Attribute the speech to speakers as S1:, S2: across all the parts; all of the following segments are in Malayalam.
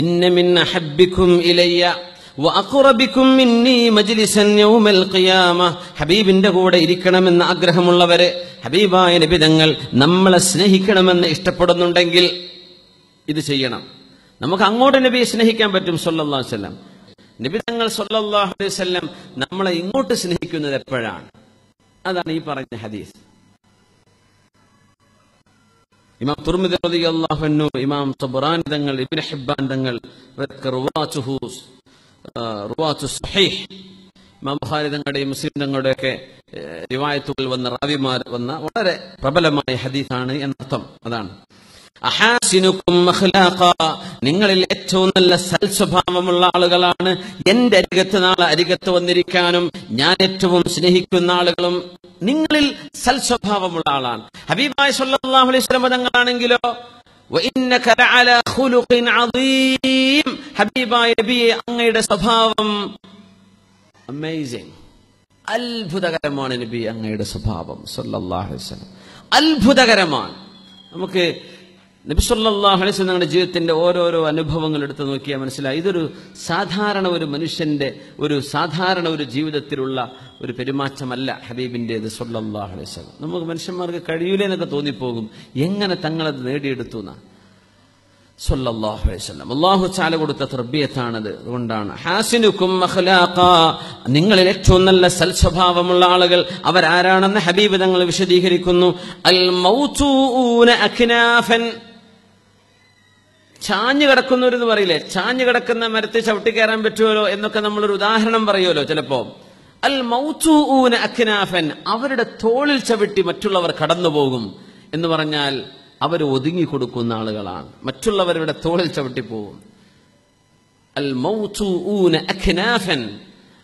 S1: ഇന്ന മിൻ അഹബ്ബികും ഇലയ്യ വഅഖറബികും മിന്നി മജ്ലിസൻ യൗമൽ ഖിയാമ. ഹബീബിന്റെ കൂടെ ഇരിക്കണമെന്ന് ആഗ്രഹമുള്ളവരെ, ഹബീബായ നബി തങ്ങൾ നമ്മളെ സ്നേഹിക്കണമെന്ന് ഇഷ്ടപ്പെടുന്നുണ്ടെങ്കിൽ ഇത് ചെയ്യണം. നമുക്ക് അങ്ങോട്ട് നബിയെ സ്നേഹിക്കാൻ പറ്റും സല്ലല്ലാഹു അലൈഹി വസല്ലം. നബി തങ്ങൾ സല്ലല്ലാഹു അലൈഹി വസല്ലം നമ്മളെ ഇങ്ങോട്ട് സ്നേഹിക്കുന്നത് എപ്പോഴാണ്? അതാണ് ഈ പറഞ്ഞ ഹദീസ്. ഇമാം തുർമിദി റളിയല്ലാഹു അൻഹു, ഇമാം തബറാനി തങ്ങൾ, ഇബ്നു ഹിബ്ബാൻ തങ്ങൾ, റുവാത്തു സഹീഹ്, ഇമാം ബുഖാരി തങ്ങളുടെയും മുസ്ലിം തങ്ങളുടെയൊക്കെ റിവായത്തുകൾ വന്ന റാവിമാർ വന്ന വളരെ പ്രബലമായ ഹദീസാണ് എന്നർത്ഥം. അതാണ് അഹാസിനുക്കും അഖ്ലാഖ, നിങ്ങളിൽ ഏറ്റവും നല്ല സൽസ്വഭാവമുള്ള ആളുകളാണ് എന്റെ അരികത്ത് നാളെ അരികത്ത് വന്നിരിക്കാനും ഞാൻ ഏറ്റവും സ്നേഹിക്കുന്ന ആളുകളും നിങ്ങളിൽ സൽസ്വഭാവമുള്ള ആളാണ്. ഹബീബായ സല്ലല്ലാഹു അലൈഹി വസല്ലം തങ്ങളാണെങ്കിലോ വഇന്നക ലഅലാ ഖുലുഖിൻ അദീം, ഹബീബായ നബിയെ അങ്ങയുടെ സ്വഭാവം അമേസിംഗ്, അത്ഭുതകരമാണ് നബി അങ്ങയുടെ സ്വഭാവം സല്ലല്ലാഹു അലൈഹി വസല്ലം, അത്ഭുതകരമാണ്. നമുക്ക് നബി സല്ലല്ലാഹു അലൈഹി വസല്ലം തങ്ങളുടെ ജീവിതത്തിന്റെ ഓരോരോ അനുഭവങ്ങൾ എടുത്തു നോക്കിയാൽ മനസ്സിലായി ഇതൊരു സാധാരണ ഒരു മനുഷ്യന്റെ സാധാരണ ഒരു ജീവിതത്തിലുള്ള ഒരു പെരുമാറ്റമല്ല ഹബീബിന്റേത് സല്ലല്ലാഹു അലൈഹി വസല്ലം. നമുക്ക് മനുഷ്യന്മാർക്ക് കഴിയൂലെന്നൊക്കെ തോന്നിപ്പോകും. എങ്ങനെ തങ്ങളത് നേടിയെടുത്തു എന്നാ സല്ലല്ലാഹു അലൈഹി വസല്ലം. അല്ലാഹു തആല കൊടുത്ത തർബിയത്താണത്. അതുകൊണ്ടാണ് ഹാസിനുക്കും അഖ്ലാഖ, നിങ്ങളിൽ ഏറ്റവും നല്ല സൽസ്വഭാവമുള്ള ആളുകൾ അവരാരാണെന്ന് ഹബീബ് തങ്ങൾ വിശദീകരിക്കുന്നു. അൽ മൗതൂന അക്നാഫൻ, ചാഞ്ഞു കിടക്കുന്നവരെന്ന് പറയില്ലേ, ചാഞ്ഞു കിടക്കുന്ന മരത്തെ ചവിട്ടി കയറാൻ പറ്റുമല്ലോ എന്നൊക്കെ നമ്മളൊരു ഉദാഹരണം പറയുമല്ലോ ചിലപ്പോ. അൽ മൗതൂന അക്നാഫൻ, അവരുടെ തോളിൽ ചവിട്ടി മറ്റുള്ളവർ കടന്നുപോകും എന്ന് പറഞ്ഞാൽ അവർ ഒതുങ്ങിക്കൊടുക്കുന്ന ആളുകളാണ്, മറ്റുള്ളവരുടെ തോളിൽ ചവിട്ടി പോകും. അൽ മൗതൂന അക്നാഫൻ,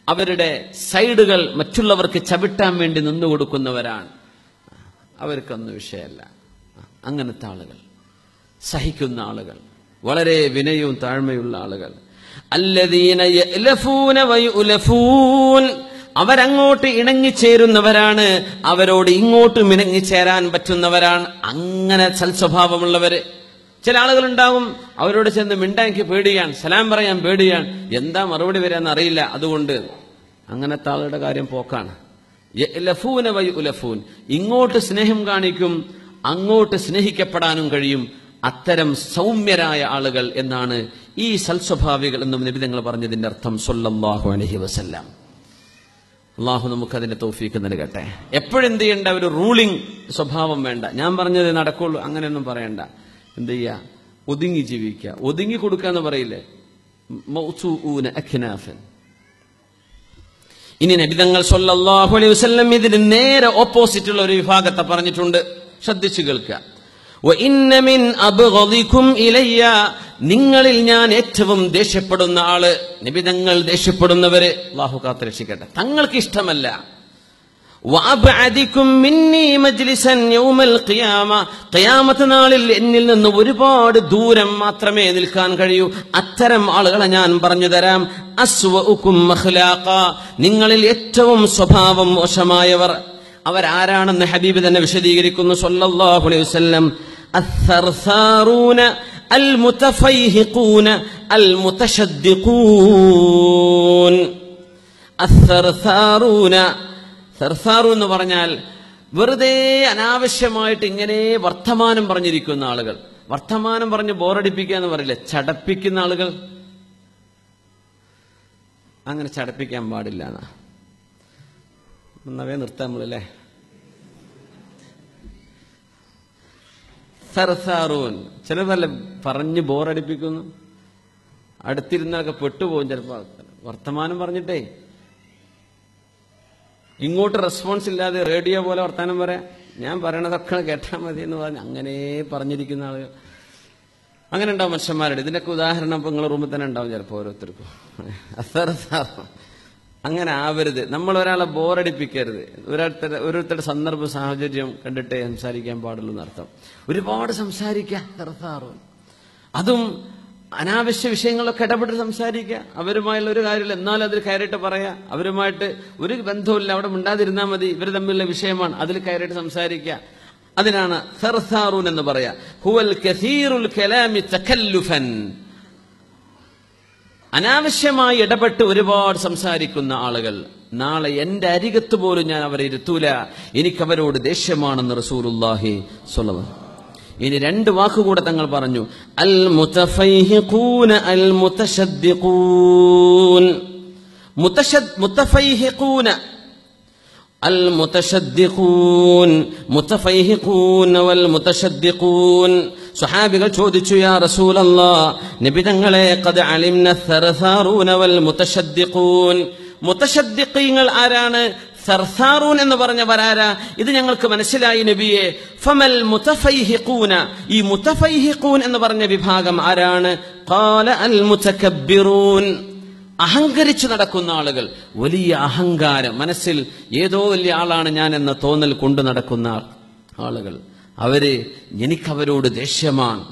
S1: അവരുടെ സൈഡുകൾ മറ്റുള്ളവർക്ക് ചവിട്ടാൻ വേണ്ടി നിന്നുകൊടുക്കുന്നവരാണ്. അവർക്കൊന്നും വിഷയമല്ല. അങ്ങനത്തെ ആളുകൾ, സഹിക്കുന്ന ആളുകൾ, വളരെ വിനയവും താഴ്മയുള്ള ആളുകൾ. അല്ലദീന യഅലഫൂന വയുലഫൂൻ, അവരങ്ങോട്ട് ഇണങ്ങിച്ചേരുന്നവരാണ്, അവരോട് ഇങ്ങോട്ടും ഇണങ്ങിച്ചേരാൻ പറ്റുന്നവരാണ്. അങ്ങനെ സൽസ്വഭാവമുള്ളവര്. ചില ആളുകളുണ്ടാവും, അവരോട് ചെന്ന് മിണ്ടാൻ എനിക്ക് പേടിയാണ്, സലാം പറയാൻ പേടിയാണ്, എന്താ മറുപടി വരാന്ന് അറിയില്ല, അതുകൊണ്ട് അങ്ങനത്തെ ആളുടെ കാര്യം പോക്കാണ്. യഅലഫൂന വയുലഫൂൻ, ഇങ്ങോട്ട് സ്നേഹം കാണിക്കും, അങ്ങോട്ട് സ്നേഹിക്കപ്പെടാനും കഴിയും. അത്തരം സൗമ്യരായ ആളുകൾ എന്നാണ് ഈ സൽസ്വഭാവികൾ എന്നും നബി തങ്ങൾ പറഞ്ഞതിന്റെ അർത്ഥം സല്ലല്ലാഹു അലൈഹി വസല്ലം. അള്ളാഹു നമുക്കതിന്റെ തൗഫീക്ക് നൽകട്ടെ. എപ്പോഴെന്ത് ചെയ്യണ്ട, ഒരു റൂളിംഗ് സ്വഭാവം വേണ്ട. ഞാൻ പറഞ്ഞത് നടക്കുള്ളൂ അങ്ങനെയൊന്നും പറയണ്ട. എന്ത് ചെയ്യാ, ഒതുങ്ങി ജീവിക്കുക. ഒതുങ്ങി കൊടുക്കാന്ന് പറയില്ലേ, മൗതൂന അക്നാഫൻ. ഇനി നബി തങ്ങൾ സല്ലല്ലാഹു അലൈഹി വസല്ലം ഇതിന് നേരെ ഓപ്പോസിറ്റുള്ള ഒരു വിഭാഗത്തെ പറഞ്ഞിട്ടുണ്ട്. ശ്രദ്ധിച്ചു കേൾക്കുക. വഇന്ന മിൻ അബ്ഗദികും ഇലയ്യ, നിങ്ങളിൽ ഞാൻ ഏറ്റവും ദേഷ്യപ്പെടുന്ന ആള്, നബി തങ്ങൾ ദേഷ്യപ്പെടുന്നവര്, അല്ലാഹു കാത്തുരക്ഷിക്കട്ടെ, തങ്ങൾക്ക് ഇഷ്ടമല്ല. വഅബ്അദികും മിന്നി മജ്ലിസൻ യൗമൽ ഖിയാമ, ഖിയാമത്ത് നാളിൽ എന്നിൽ നിന്ന് ഒരുപാട് ദൂരം മാത്രമേ നിൽക്കാൻ കഴിയൂ. അത്തരം ആളുകളെ ഞാൻ പറഞ്ഞു തരാം. അസ്വഉകും അഖ്ലാഖ, നിങ്ങളിൽ ഏറ്റവും സ്വഭാവം മോശമായവർ അവരാരാണെന്ന് ഹബീബ് തന്നെ വിശദീകരിക്കുന്നു സല്ലല്ലാഹു അലൈഹി വസല്ലം. അസ്സർസാറൂന അൽ മുതഫൈഹിഖൂന അൽ മുതശദ്ദിഖൂൻ. അസ്സർസാറൂന, സർസാറു എന്ന് പറഞ്ഞാൽ വെറുതെ അനാവശ്യമായിട്ട് ഇങ്ങനെ വർത്തമാനം പറഞ്ഞിരിക്കുന്ന ആളുകൾ. വർത്തമാനം പറഞ്ഞ് ബോറടിപ്പിക്കുക എന്ന് പറയില്ല, ചടപ്പിക്കുന്ന ആളുകൾ. അങ്ങനെ ചടപ്പിക്കാൻ പാടില്ല എന്നാ ഒന്നവേ നിർത്താൻ നമ്മളല്ലേ. സർസാറൂൻ, ചിലതല്ല പറഞ്ഞ് ബോറടിപ്പിക്കുന്നു. അടുത്തിരുന്നൊക്കെ പെട്ടുപോകും ചിലപ്പോ. വർത്തമാനം പറഞ്ഞിട്ടേ ഇങ്ങോട്ട് റെസ്പോൺസ് ഇല്ലാതെ റേഡിയോ പോലെ വർത്താനം പറയാം. ഞാൻ പറയണതൊക്കെ കേട്ടാൽ മതി എന്ന് പറഞ്ഞ് അങ്ങനെ പറഞ്ഞിരിക്കുന്ന ആളുകൾ. അങ്ങനെ ഉണ്ടാവും മനുഷ്യന്മാരുടെ. ഇതിന്റെയൊക്കെ ഉദാഹരണം ഇപ്പൊ നിങ്ങളുടെ റൂമിൽ തന്നെ ഉണ്ടാവും ചിലപ്പോൾ ഓരോരുത്തർക്കും. അങ്ങനെ ആവരുത്. നമ്മൾ ഒരാളെ ബോറടിപ്പിക്കരുത്. ഓരോരുത്തരുടെ സന്ദർഭ സാഹചര്യം കണ്ടിട്ടേ സംസാരിക്കാൻ പാടുള്ളൂ എന്നർത്ഥം. ഒരുപാട് സംസാരിക്കുക, അതും അനാവശ്യ വിഷയങ്ങളൊക്കെ ഇടപെട്ട് സംസാരിക്കുക. അവരുമായുള്ള ഒരു കാര്യമില്ല, എന്നാലും അതിൽ കയറിയിട്ട് പറയാ. അവരുമായിട്ട് ഒരു ബന്ധവുമില്ല, അവിടെ മിണ്ടാതിരുന്നാൽ മതി, ഇവർ തമ്മിലുള്ള വിഷയമാണ്, അതിൽ കയറിയിട്ട് സംസാരിക്കുക. അതിനാണ് സർസാറൂൻ എന്ന് പറയാ. ഹുവൽ കസീറുൽ കലാമി തകല്ലുഫൻ, അനാവശ്യമായി ഇടപെട്ട് ഒരുപാട് സംസാരിക്കുന്ന ആളുകൾ, നാളെ എന്റെ അരികത്ത് പോലും ഞാൻ അവരെ ഇരുത്തൂല, എനിക്കവരോട് ദേഷ്യമാണെന്ന് റസൂലുള്ളാഹി സ്വല്ലല്ലാഹു അലൈഹി വസല്ലം. ഇനി 2 വാക്കുകൂടെ തങ്ങൾ പറഞ്ഞു, അൽ മുതഫൈഹിഖൂന അൽ മുതശദ്ദിഖൂൻ. മുതഫൈഹിഖൂന അൽ മുതശദ്ദിഖൂൻ, മുതഫൈഹിഖൂൻ വൽ മുതശദ്ദിഖൂൻ. സ്വഹാബികൾ ചോദിച്ചു, യാ റസൂലല്ലാഹ്, നബി തങ്ങളെ, ഖദ് അലിംന സർസാറൂന വൽ മുതശദ്ദിഖൂൻ. മുതശദ്ദിഖീങ്ങൾ ആരാണ്? സർസാറൂൻ എന്ന് പറഞ്ഞവരാരാ? ഇത് ഞങ്ങൾക്ക് മനസ്സിലായി നബിയെ. ഫമൽ മുതഫൈഹിഖൂന, ഈ മുതഫൈഹിഖൂൻ എന്ന് പറഞ്ഞ വിഭാഗം ആരാണ്? ഖാല അൽ മുതകബ്ബിറൂൻ, അഹങ്കരിച്ചു നടക്കുന്ന ആളുകൾ. വലിയ അഹങ്കാരം, മനസ്സിൽ ഏതോ വലിയ ആളാണ് ഞാൻ എന്ന തോന്നൽ കൊണ്ടു നടക്കുന്ന ആളുകൾ. എനിക്കവരോട് ദേഷ്യമാണ്,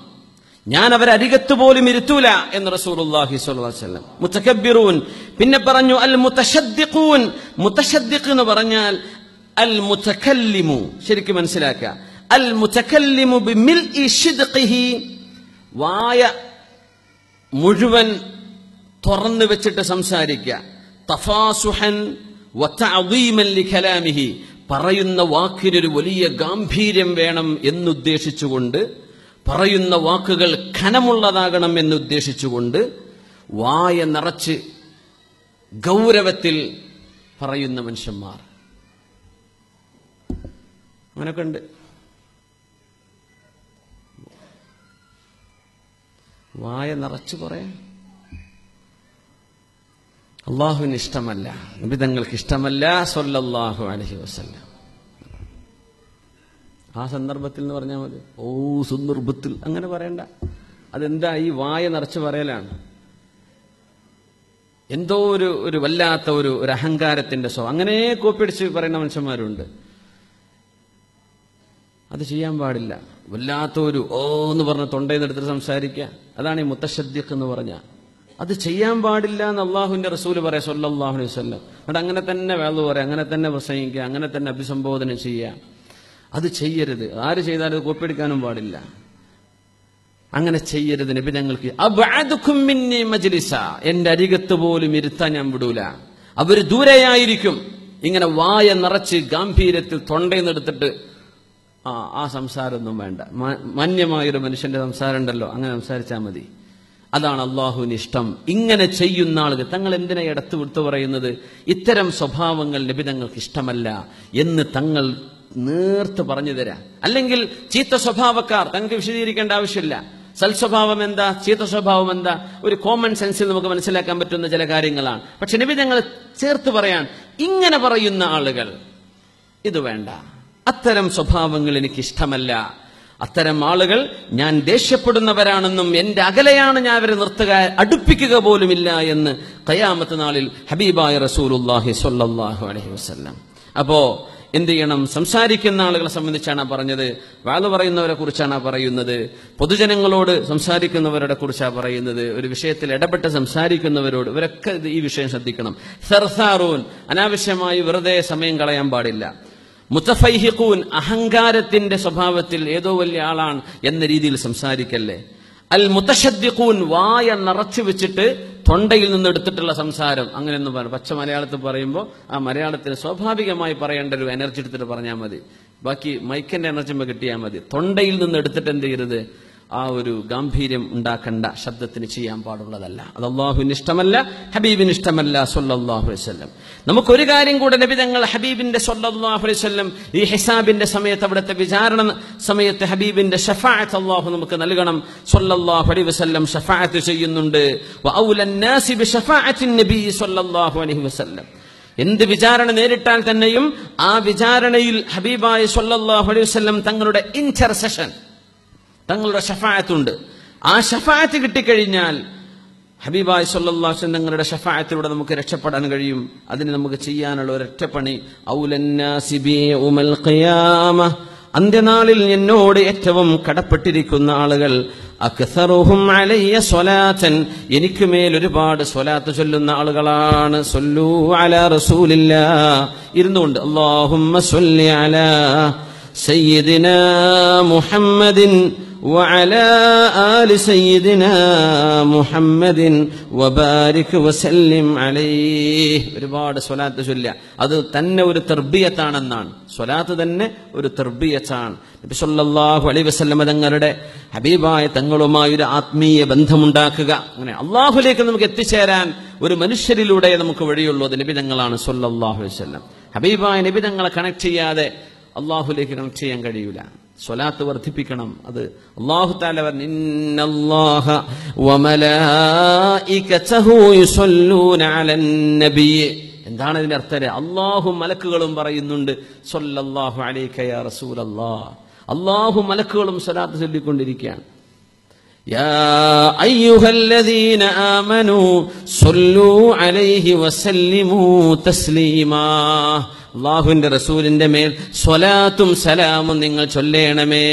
S1: ഞാൻ അവരെ അരികത്ത് പോലും ഇരുത്തൂല എന്ന് റസൂലുള്ളാഹി സ്വല്ലല്ലാഹു അലൈഹി വസല്ലം. മുതകബ്ബിറൂൻ. പിന്നെ പറഞ്ഞു അൽ മുതശദ്ദിഖൂൻ. മുതശദ്ദിഖ് എന്ന് പറഞ്ഞാൽ അൽ മുതകല്ലിമു. ശരിക്കും മനസ്സിലാക്കുക, അൽ മുതകല്ലിമു ബിമിൽഇ ശിദ്ഖിഹി, വായ മുഴുവൻ തുറന്നു വെച്ചിട്ട് സംസാരിക്കുക. തഫാസുഹൻ വതഅദീമൻ ലികലാമിഹി, പറയുന്ന വാക്കിനൊരു വലിയ ഗാംഭീര്യം വേണം എന്നുദ്ദേശിച്ചുകൊണ്ട്, പറയുന്ന വാക്കുകൾ ഖനമുള്ളതാകണം എന്നുദ്ദേശിച്ചുകൊണ്ട് വായ നിറച്ച് ഗൗരവത്തിൽ പറയുന്ന മനുഷ്യന്മാർ അങ്ങനൊക്കെ ഉണ്ട്. വായ നിറച്ച് പറയാൻ അള്ളാഹുവിന് ഇഷ്ടമല്ല, നബി തങ്ങൾക്ക് ഇഷ്ടമല്ല സ്വല്ലല്ലാഹു അലൈഹി വസല്ലം. ആ സന്ദർഭത്തിൽ എന്ന് പറഞ്ഞാൽ മതി. സന്ദർഭത്തിൽ അങ്ങനെ പറയണ്ട. അതെന്താ ഈ വായ നിറച്ച് പറയലാണ്? എന്തോ ഒരു വല്ലാത്ത ഒരു അഹങ്കാരത്തിന്റെ അങ്ങനെ കോപ്പിടിച്ച് പറയുന്ന മനുഷ്യന്മാരുണ്ട്. അത് ചെയ്യാൻ പാടില്ല. വല്ലാത്ത എന്ന് പറഞ്ഞ തൊണ്ടയിൽ നിന്നെടുത്തിട്ട് സംസാരിക്കുക, അതാണ് ഈ മുതശദ്ദിഖ് എന്ന് പറഞ്ഞ. അത് ചെയ്യാൻ പാടില്ല എന്ന് അള്ളാഹുവിന്റെ റസൂല് പറയാം സ്വല്ലല്ലാഹു അലൈഹി വസല്ലം. എന്നിട്ട് അങ്ങനെ തന്നെ വേളു പറയാം, അങ്ങനെ തന്നെ പ്രസംഗിക്കുക, അങ്ങനെ തന്നെ അഭിസംബോധന ചെയ്യുക. അത് ചെയ്യരുത്. ആര് ചെയ്താലും അത് കോപ്പിയെടുക്കാനും പാടില്ല. അങ്ങനെ ചെയ്യരുത്. നബി ഞങ്ങൾക്ക് അബ്അദുകും മിന്നി മജ്ലിസ, എന്റെ അരികത്ത് പോലും ഇരുത്താൻ ഞാൻ വിടൂല. അവര് ദൂരെയായിരിക്കും. ഇങ്ങനെ വായ നിറച്ച് ഗാംഭീര്യത്തിൽ തൊണ്ടയിൽ നിന്നെടുത്തിട്ട് ആ സംസാരമൊന്നും വേണ്ട. മാന്യമായൊരു മനുഷ്യന്റെ സംസാരം ഉണ്ടല്ലോ, അങ്ങനെ സംസാരിച്ചാൽ മതി. അതാണ് അള്ളാഹുവിന് ഇഷ്ടം. ഇങ്ങനെ ചെയ്യുന്ന ആളുകൾ, തങ്ങൾ എന്തിനാ ഇടത്ത് വിട്ടു പറയുന്നത്? ഇത്തരം സ്വഭാവങ്ങൾ നബി തങ്ങൾക്ക് ഇഷ്ടമല്ല എന്ന് തങ്ങൾ നേർത്ത് പറഞ്ഞു തരാം. അല്ലെങ്കിൽ ചീത്ത സ്വഭാവക്കാർ, തങ്ങൾക്ക് വിശദീകരിക്കേണ്ട ആവശ്യമില്ല. സൽസ്വഭാവം എന്താ, ചീത്ത സ്വഭാവം എന്താ, ഒരു കോമൺ സെൻസിൽ നമുക്ക് മനസ്സിലാക്കാൻ പറ്റുന്ന ചില കാര്യങ്ങളാണ്. പക്ഷെ നബി തങ്ങൾ ചേർത്ത് പറയാൻ, ഇങ്ങനെ പറയുന്ന ആളുകൾ ഇത് വേണ്ട, അത്തരം സ്വഭാവങ്ങൾ എനിക്കിഷ്ടമല്ല, അത്തരം ആളുകൾ ഞാൻ ദേഷ്യപ്പെടുന്നവരാണെന്നും എന്റെ അകലെയാണ് ഞാൻ അവരെ നിർത്തുക, അടുപ്പിക്കുക പോലുമില്ല എന്ന് ഖിയാമത്ത് നാളിൽ ഹബീബായ റസൂലുള്ളാഹി സ്വല്ലല്ലാഹു അലൈഹി വസല്ലം. അപ്പോ എന്ത് ചെയ്യണം? സംസാരിക്കുന്ന ആളുകളെ സംബന്ധിച്ചാണ് പറഞ്ഞത്, വാള് പറയുന്നവരെ കുറിച്ചാണ് പറയുന്നത്, പൊതുജനങ്ങളോട് സംസാരിക്കുന്നവരുടെ കുറിച്ചാണ് പറയുന്നത്, ഒരു വിഷയത്തിൽ ഇടപെട്ട് സംസാരിക്കുന്നവരോട്, ഇവരൊക്കെ ഈ വിഷയം ശ്രദ്ധിക്കണം. സർസാറൂൻ, അനാവശ്യമായി വെറുതെ സമയം കളയാൻ പാടില്ല. മുതഫൈഹിഖൂൻ, അഹങ്കാരത്തിന്റെ സ്വഭാവത്തിൽ ഏതോ വലിയ ആളാണ് എന്ന രീതിയിൽ സംസാരിക്കല്ലേ. അൽ മുതശദ്ദിഖൂൻ, വായ നിറച്ചു വെച്ചിട്ട് തൊണ്ടയിൽ നിന്ന് എടുത്തിട്ടുള്ള സംസാരം, അങ്ങനെയൊന്നും പറയും. പച്ച മലയാളത്തിൽ പറയുമ്പോൾ ആ മലയാളത്തിന് സ്വാഭാവികമായി പറയേണ്ട ഒരു എനർജി എടുത്തിട്ട് പറഞ്ഞാൽ മതി. ബാക്കി മൈക്കിന്റെ എനർജി കിട്ടിയാൽ മതി. തൊണ്ടയിൽ നിന്ന് എടുത്തിട്ട് എന്ത് ചെയ്യരുത്? ആ ഒരു ഗാംഭീര്യം ഉണ്ടാക്കേണ്ട ശബ്ദത്തിന് ചെയ്യാൻ പാടുള്ളതല്ല. അത് അള്ളാഹുവിന് ഇഷ്ടമല്ല, ഹബീബിന് ഇഷ്ടമല്ല സ്വല്ലല്ലാഹു അലൈഹി വസല്ലം. നമുക്കൊരു കാര്യം കൂടെ നബി തങ്ങൾ ഹബീബിന്റെ സ്വല്ലല്ലാഹു അലൈഹി വസല്ലം ഈ ഹിസാബിന്റെ സമയത്ത്, അവിടുത്തെ വിചാരണ സമയത്ത് ഹബീബിന്റെ ഷഫാഅത്ത് അള്ളാഹു നമുക്ക് നൽകണം. സ്വല്ലല്ലാഹു അലൈഹി വസല്ലം ഷഫാഅത്ത് ചെയ്യുന്നുണ്ട്. വഔലൻ നാസി ബിശഫാഅത്തിൻ നബി സ്വല്ലല്ലാഹു അലൈഹി വസല്ലം. എന്ത് വിചാരണ നേരിട്ടാൽ തന്നെയും ആ വിചാരണയിൽ ഹബീബായ സ്വല്ലല്ലാഹു അലൈഹി വസല്ലം തങ്ങളുടെ ഇന്റർസെഷൻ, തങ്ങളുടെ ഷഫാഅത്തുണ്ട്. ആ ഷഫാഅത്ത് കിട്ടിക്കഴിഞ്ഞാൽ ഹബീബായ സ്വല്ലല്ലാഹു അലൈഹി വസല്ലം തങ്ങളുടെ ഷഫാഅത്തിലൂടെ നമുക്ക് രക്ഷപ്പെടാൻ കഴിയും. അതിന് നമുക്ക് ചെയ്യാനുള്ള ഒരൊറ്റ പണി, ഔലന്നാസി ബി യൗമൽ ഖിയാമ, അന്ത്യനാളിൽ എന്നോട് ഏറ്റവും കടപ്പെട്ടിരിക്കുന്ന ആളുകൾ, അക്സറുഹും അലയ്യ സ്വലാത്തൻ, എനിക്ക് മേൽ ഒരുപാട് സ്വലാത്ത് ചൊല്ലുന്ന ആളുകളാണ്. സ്വല്ലൂ അലാ റസൂലില്ലാഹ്, ഇരുന്നുകൊണ്ട് അല്ലാഹുമ്മ സ്വല്ലി അലാ സയ്യിദിനാ മുഹമ്മദിൻ وعلى آل سيدنا محمد وبارك وسلم عليه. ഒരുപാട് സ്വലാത്ത് ചൊല്ലുക. അത് തന്നെ ഒരു തർബിയത്താണെന്നാണ്. സ്വലാത്ത് തന്നെ ഒരു തർബിയത്താണ്. നബി സല്ലല്ലാഹു അലൈഹി വസല്ലം തങ്ങളുടെ ഹബീബായ തങ്ങളുമായി ഒരു ആത്മീയ ബന്ധമുണ്ടാക്കുക. അങ്ങനെ അള്ളാഹുലേക്ക് നമുക്ക് എത്തിച്ചേരാൻ ഒരു മനുഷ്യരിലൂടെ നമുക്ക് വഴിയുള്ളൂ. അത് നബി തങ്ങളാണ് സല്ലല്ലാഹു അലൈഹി വസല്ലം. ഹബീബായ നബി തങ്ങളെ കണക്ട് ചെയ്യാതെ അള്ളാഹുലേക്ക് കണക്ട് ചെയ്യാൻ കഴിയൂല. സ്വലാത്ത് വർദ്ധിപ്പിക്കണം. അത് അല്ലാഹു തആല പറഞ്ഞു, ഇന്നല്ലാഹ വമലായികതഹു യുസല്ലൂന അലൻ നബി. എന്താണ് ഇതിന്റെ അർത്ഥം? അല്ലാഹു മലക്കുകളും പറയുന്നുണ്ട് സ്വല്ലല്ലാഹു അലൈക യാ റസൂലല്ലാഹ്. അല്ലാഹു മലക്കുകളും സ്വലാത്ത് ചൊല്ലിക്കൊണ്ടിരിക്കുകയാണ്. യാ അയ്യുഹല്ലദീന ആമനൂ സ്വല്ലൂ അലൈഹി വസല്ലിമൂ തസ്ലീമാ. അല്ലാഹുവിന്റെ റസൂലിന്റെ മേൽ സ്വലാത്തും സലാമും നിങ്ങൾ ചൊല്ലേണമേ.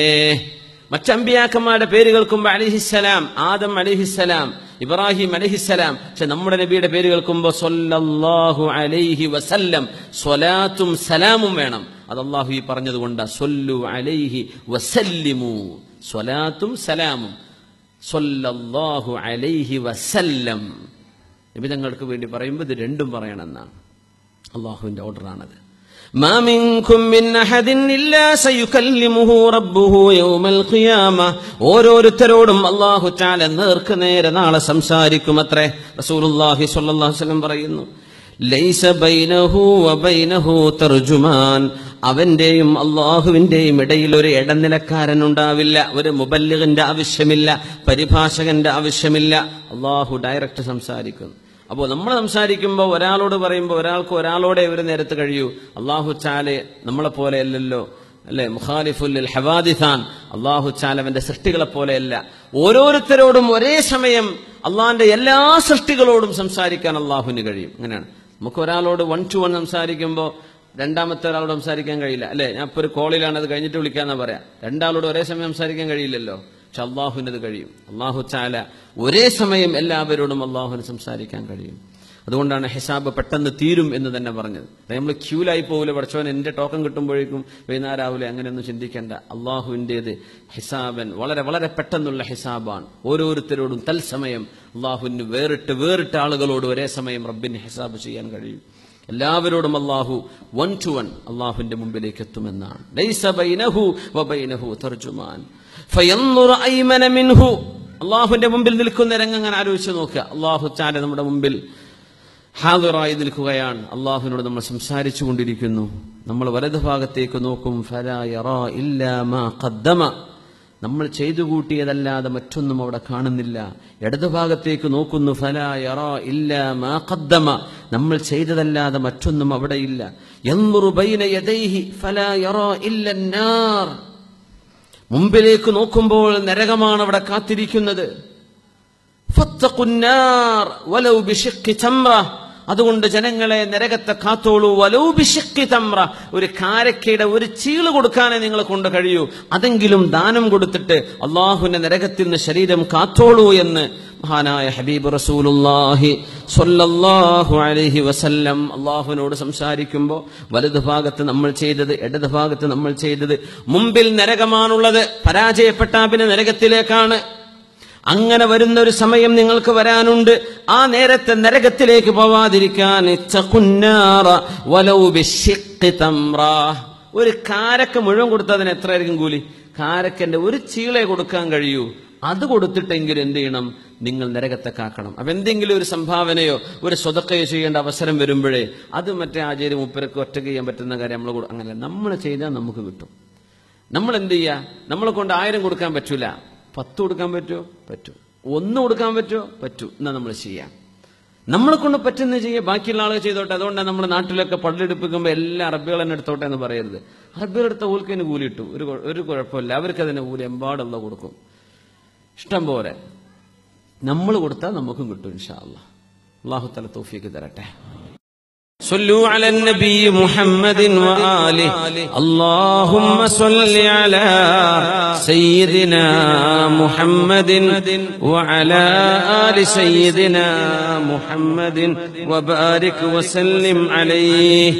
S1: മറ്റമ്പിയാക്കന്മാരുടെ പേര് കേൾക്കുമ്പോൾ അലൈഹിസ്സലാം, ആദം അലൈഹിസ്സലാം, ഇബ്രാഹിം അലൈഹിസ്സലാം. പക്ഷെ നമ്മുടെ നബിയുടെ പേര് കേൾക്കുമ്പോൾ സ്വല്ലല്ലാഹു അലൈഹി വസല്ലം, സ്വലാത്തും സലാമും വേണം. അത് അല്ലാഹു ഈ പറഞ്ഞതുകൊണ്ട് സ്വല്ലു അലൈഹി വസല്ലിമു, സ്വലാത്തും സലാമും സ്വല്ലല്ലാഹു അലൈഹി വസല്ലം. നബി തങ്ങൾക്ക് വേണ്ടി പറയുമ്പോൾ ഇത് രണ്ടും പറയണമെന്നാണ് അള്ളാഹുവിന്റെ ഓർഡറാണത്. മാ മിൻകും മിൻ അഹദിൻ ഇല്ലാ സയുകല്ലിമുഹു റബ്ബുഹു യൗമൽ ഖിയാമ. ഓരോരുത്തരോടും അല്ലാഹു തആല നേർക്ക് നേരെ നാളെ സംസാരിക്കുമത്രേ. റസൂലുള്ളാഹി സ്വല്ലല്ലാഹു അലൈഹി വസല്ലം പറയുന്നു, ലൈസ ബൈനഹു വബൈനഹു തർജുമാൻ. അവന്റെയും അള്ളാഹുവിന്റെയും ഇടയിൽ ഒരു ഇടനിലക്കാരൻ ഉണ്ടാവില്ല. ഒരു മുബല്ലിഗിന്റെ ആവശ്യമില്ല, പരിഭാഷകന്റെ ആവശ്യമില്ല. അള്ളാഹു ഡയറക്റ്റ് സംസാരിക്കുന്നു. അപ്പോൾ നമ്മൾ സംസാരിക്കുമ്പോൾ ഒരാളോട് പറയുമ്പോൾ ഒരാൾക്ക് ഒരാളോടെ ഒരു നേരത്ത് കഴിയൂ. അള്ളാഹു തആല നമ്മളെ പോലെ അല്ലല്ലോ, അല്ലെ? മുഖാലിഫുൽ ഹവാദിസാൻ. അള്ളാഹു തആല അവന്റെ സൃഷ്ടികളെ പോലെയല്ല. ഓരോരുത്തരോടും ഒരേ സമയം അള്ളാഹിന്റെ എല്ലാ സൃഷ്ടികളോടും സംസാരിക്കാൻ അള്ളാഹുവിന് കഴിയും. അങ്ങനെയാണ്. നമുക്ക് ഒരാളോട് 1 to 1 സംസാരിക്കുമ്പോൾ രണ്ടാമത്തെ ഒരാളോട് സംസാരിക്കാൻ കഴിയില്ല, അല്ലെ? ഞാൻ ഇപ്പോൾ ഒരു കോളിലാണ്, അത് കഴിഞ്ഞിട്ട് വിളിക്കാന്നാ പറയാം. രണ്ടാളോട് ഒരേ സമയം സംസാരിക്കാൻ കഴിയില്ലല്ലോ. പക്ഷെ അള്ളാഹുവിനത് കഴിയും. അള്ളാഹു തആല ഒരേ സമയം എല്ലാവരോടും അള്ളാഹുവിന് സംസാരിക്കാൻ കഴിയും. അതുകൊണ്ടാണ് ഹിസാബ് പെട്ടെന്ന് തീരും എന്ന് തന്നെ പറഞ്ഞത്. നമ്മൾ ക്യൂലായി പോകില്ല, പഠിച്ചവൻ എന്റെ ടോക്കൺ കിട്ടുമ്പോഴേക്കും വൈകുന്നേരാവിലെ അങ്ങനെയൊന്നും ചിന്തിക്കേണ്ട. അള്ളാഹുവിൻ്റെത് ഹിസാബൻ വളരെ വളരെ പെട്ടെന്നുള്ള ഹിസാബാണ്. ഓരോരുത്തരോടും തൽസമയം അള്ളാഹുവിന് വേറിട്ട ആളുകളോട് ഒരേ സമയം റബ്ബിന് ഹിസാബ് ചെയ്യാൻ കഴിയും. എല്ലാവരോടും അള്ളാഹു 1 to 1 അള്ളാഹുവിന്റെ മുമ്പിലേക്ക് എത്തുമെന്നാണ്. ലൈസ ബൈനഹു വബൈനഹു തർജുമാൻ ഫയൻദുറ അയ്മന മിൻഹു. അള്ളാഹുവിന്റെ മുമ്പിൽ നിൽക്കുന്ന രംഗം ആലോചിച്ച് നോക്കുക. അള്ളാഹു തആല നമ്മുടെ മുമ്പിൽ ഹാദിറായി നിൽക്കുകയാണ്. അള്ളാഹുവിനോട് നമ്മൾ സംസാരിച്ചു കൊണ്ടിരിക്കുന്നു. നമ്മൾ വലതു ഭാഗത്തേക്ക് നോക്കും, ഫലാ യറാ ഇല്ലാ മാ ഖദ്ദമ. നമ്മൾ ചെയ്തു കൂട്ടിയതല്ലാതെ മറ്റൊന്നും അവിടെ കാണുന്നില്ല. ഇടതുഭാഗത്തേക്ക് നോക്കുന്നു, ഫലാ യറാ ഇല്ലാ മാ ഖദ്ദമ. നമ്മൾ ചെയ്തതല്ലാതെ മറ്റൊന്നും അവിടെയില്ല. യൻദുറു ബൈന യദൈഹി ഫലാ യറാ ഇല്ല അന്നാർ. മുമ്പിലേക്ക് നോക്കുമ്പോൾ നരകമാണ് അവിടെ കാത്തിരിക്കുന്നത്. ഫത്തഖുന്നാർ വലൗ ബിശിഖ്ഖി തംറ. അതുകൊണ്ട് ജനങ്ങളെ നരകത്തെ കാത്തോളൂ. വലൗ ബിശിഖ്ഖി തംറ. ഒരു കാരക്കയുടെ ഒരു ചീള് കൊടുക്കാനേ നിങ്ങളെ കൊണ്ട് കഴിയൂ. അതെങ്കിലും ദാനം കൊടുത്തിട്ട് അള്ളാഹുവിന്റെ നരകത്തിൽ നിന്ന് ശരീരം കാത്തോളൂ എന്ന് മഹാനായ ഹബീബ് റസൂലുള്ളാഹി സ്വല്ലല്ലാഹു അലൈഹി വസല്ലം അള്ളാഹുവിനോട് സംസാരിക്കുമ്പോൾ വലതു ഭാഗത്ത് നമ്മൾ ചെയ്തത്, ഇടതു ഭാഗത്ത് നമ്മൾ ചെയ്തത്. മുമ്പിൽ നരകമാണുള്ളത്. പരാജയപ്പെട്ട പിന്നെ നരകത്തിലേക്കാണ്. അങ്ങനെ വരുന്ന ഒരു സമയം നിങ്ങൾക്ക് വരാനുണ്ട്. ആ നേരത്തെ നരകത്തിലേക്ക് പോവാതിരിക്കാൻ ഒരു കാരക്ക മുഴുവൻ കൊടുത്തതിന് എത്രയായിരിക്കും കൂലി? കാരക്കന്റെ ഒരു ചീളെ കൊടുക്കാൻ കഴിയൂ. അത് കൊടുത്തിട്ടെങ്കിലും എന്ത് ചെയ്യണം? നിങ്ങൾ നരകത്തെ കാക്കണം. അപ്പൊ എന്തെങ്കിലും ഒരു സംഭാവനയോ ഒരു സ്വതക്കയോ ചെയ്യേണ്ട അവസരം വരുമ്പോഴേ അത് മറ്റേ ആചാര്യ മുപ്പരക്ക് ഒറ്റയ്ക്ക് ചെയ്യാൻ പറ്റുന്ന കാര്യം നമ്മൾ അങ്ങനെ നമ്മൾ ചെയ്താൽ നമുക്ക് കിട്ടും. നമ്മൾ എന്ത് ചെയ്യുക? നമ്മളെ കൊണ്ട് 1000 കൊടുക്കാൻ പറ്റൂല, 10 കൊടുക്കാൻ പറ്റുമോ? പറ്റൂ. 1 കൊടുക്കാൻ പറ്റുമോ? പറ്റൂ. എന്നാ നമ്മൾ ചെയ്യാം. നമ്മളെ കൊണ്ട് പറ്റുന്ന ചെയ്യുക. ബാക്കിയുള്ള ആളുകൾ ചെയ്തോട്ടെ. അതുകൊണ്ടാണ് നമ്മുടെ നാട്ടിലൊക്കെ പള്ളിയെടുപ്പിക്കുമ്പോൾ എല്ലാ അറബികൾ തന്നെ എടുത്തോട്ടെ എന്ന് പറയരുത്. അറബികളെടുത്ത ഊൽക്കതിന് കൂലി ഇട്ടു, ഒരു കുഴപ്പമില്ല. അവർക്ക് അതിന് കൂലി എമ്പാടുള്ള കൊടുക്കും, ഇഷ്ടം പോലെ. നമ്മൾ കൊടുത്താൽ നമുക്കും കിട്ടും ഇൻഷാ അല്ലാഹ്. അല്ലാഹു തആല തൗഫീഖ് തരട്ടെ. صلوا على النبي محمد وآله اللهم صل على سيدنا محمد وعلى آل سيدنا محمد وبارك وسلم عليه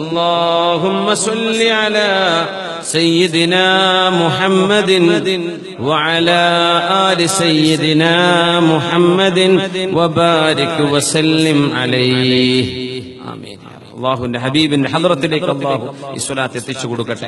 S1: اللهم صل على سيدنا محمد وعلى آل سيدنا محمد وبارك وسلم عليه آمين. അള്ളാഹുവിന്റെ ഹബീബിന്റെ ഹദ്റത്തിലേക്ക് അള്ളാഹു ഈ സ്വലാത്ത് എത്തിച്ചു കൊടുക്കട്ടെ.